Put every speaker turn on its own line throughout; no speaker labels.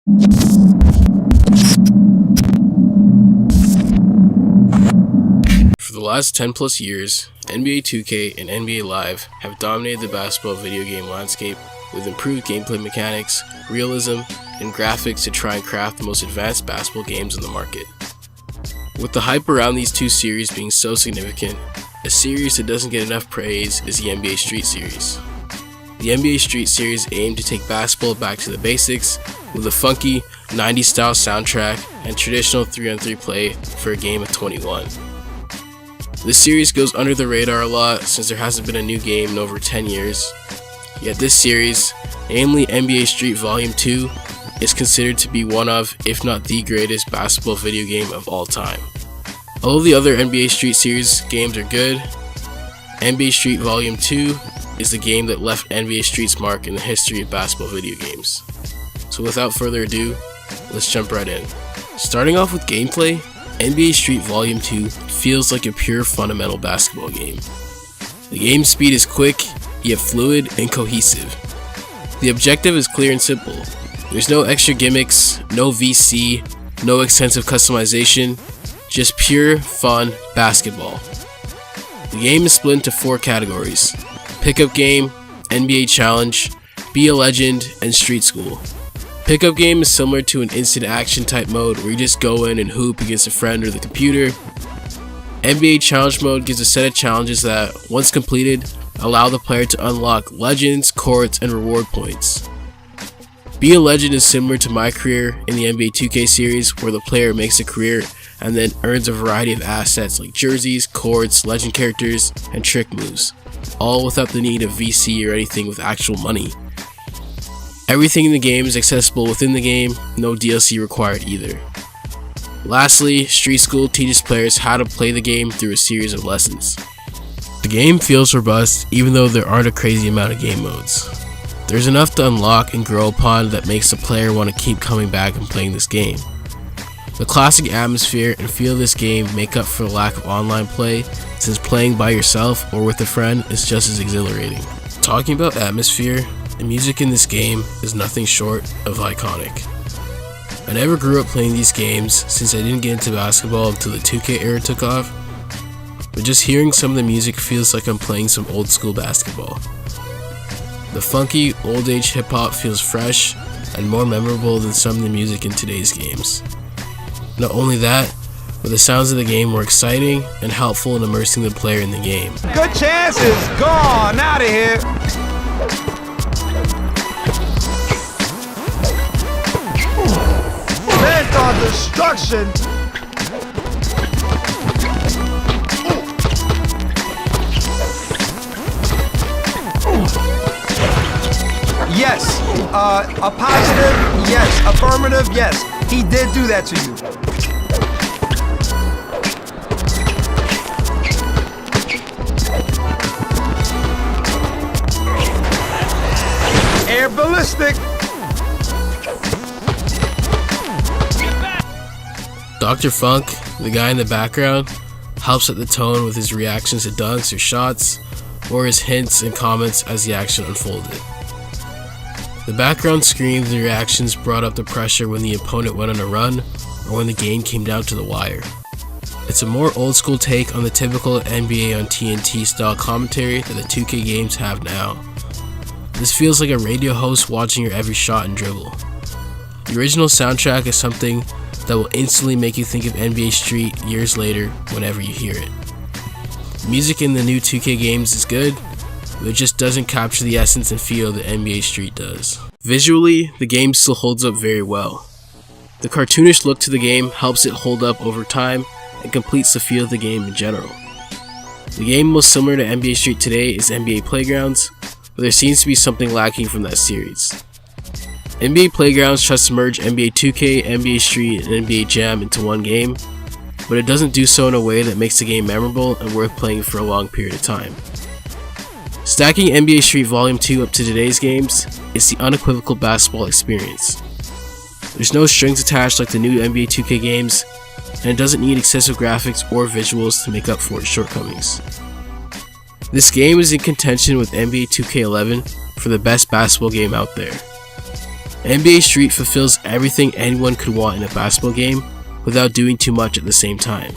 For the last 10 plus years, NBA 2K and NBA Live have dominated the basketball video game landscape with improved gameplay mechanics, realism, and graphics to try and craft the most advanced basketball games on the market. With the hype around these two series being so significant, a series that doesn't get enough praise is the NBA Street Series. The NBA Street Series aimed to take basketball back to the basics with a funky 90s style soundtrack and traditional 3-on-3 play for a game of 21. This series goes under the radar a lot since there hasn't been a new game in over 10 years, yet this series, namely NBA Street Volume 2, is considered to be one of, if not the greatest basketball video game of all time. Although the other NBA Street Series games are good, NBA Street Volume 2 is the game that left NBA Street's mark in the history of basketball video games. So without further ado, let's jump right in. Starting off with gameplay, NBA Street Volume 2 feels like a pure fundamental basketball game. The game speed is quick, yet fluid and cohesive. The objective is clear and simple. There's no extra gimmicks, no VC, no extensive customization, just pure, fun basketball. The game is split into 4 categories: Pickup Game, NBA Challenge, Be a Legend, and Street School. Pickup Game is similar to an instant action type mode where you just go in and hoop against a friend or the computer. NBA Challenge mode gives a set of challenges that, once completed, allow the player to unlock legends, courts, and reward points. Be a Legend is similar to My Career in the NBA 2K series, where the player makes a career and then earns a variety of assets like jerseys, courts, legend characters, and trick moves, all without the need of VC or anything with actual money. Everything in the game is accessible within the game, no DLC required either. Lastly, Street School teaches players how to play the game through a series of lessons. The game feels robust even though there aren't a crazy amount of game modes. There's enough to unlock and grow upon that makes the player want to keep coming back and playing this game. The classic atmosphere and feel of this game make up for the lack of online play, since playing by yourself or with a friend is just as exhilarating. Talking about atmosphere, the music in this game is nothing short of iconic. I never grew up playing these games since I didn't get into basketball until the 2K era took off, but just hearing some of the music feels like I'm playing some old school basketball. The funky, old age hip hop feels fresh and more memorable than some of the music in today's games. Not only that, but the sounds of the game were exciting and helpful in immersing the player in the game.
Good chances, gone out of here. Bent on destruction. Yes, a positive, yes, affirmative, yes. He did do that to you. Air ballistic.
Dr. Funk, the guy in the background, helps set the tone with his reactions to dunks or shots, or his hints and comments as the action unfolded. The background screams and reactions brought up the pressure when the opponent went on a run or when the game came down to the wire. It's a more old school take on the typical NBA on TNT style commentary that the 2K games have now. This feels like a radio host watching your every shot and dribble. The original soundtrack is something that will instantly make you think of NBA Street years later whenever you hear it. The music in the new 2K games is good, but it just doesn't capture the essence and feel that NBA Street does. Visually, the game still holds up very well. The cartoonish look to the game helps it hold up over time and completes the feel of the game in general. The game most similar to NBA Street today is NBA Playgrounds, but there seems to be something lacking from that series. NBA Playgrounds tries to merge NBA 2K, NBA Street, and NBA Jam into one game, but it doesn't do so in a way that makes the game memorable and worth playing for a long period of time. Stacking NBA Street Volume 2 up to today's games is the unequivocal basketball experience. There's no strings attached like the new NBA 2K games, and it doesn't need excessive graphics or visuals to make up for its shortcomings. This game is in contention with NBA 2K11 for the best basketball game out there. NBA Street fulfills everything anyone could want in a basketball game without doing too much at the same time.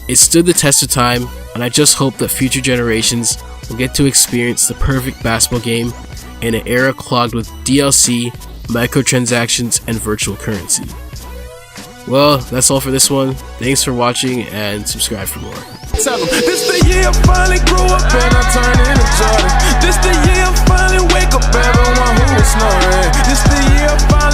It stood the test of time, and I just hope that future generations will get to experience the perfect basketball game in an era clogged with DLC, microtransactions, and virtual currency. Well, that's all for this one. Thanks for watching, and subscribe for more.
Tell them, this the year I finally grew up and I turned into Jordan. This the year I finally wake up everyone who was snoring. This the year I finally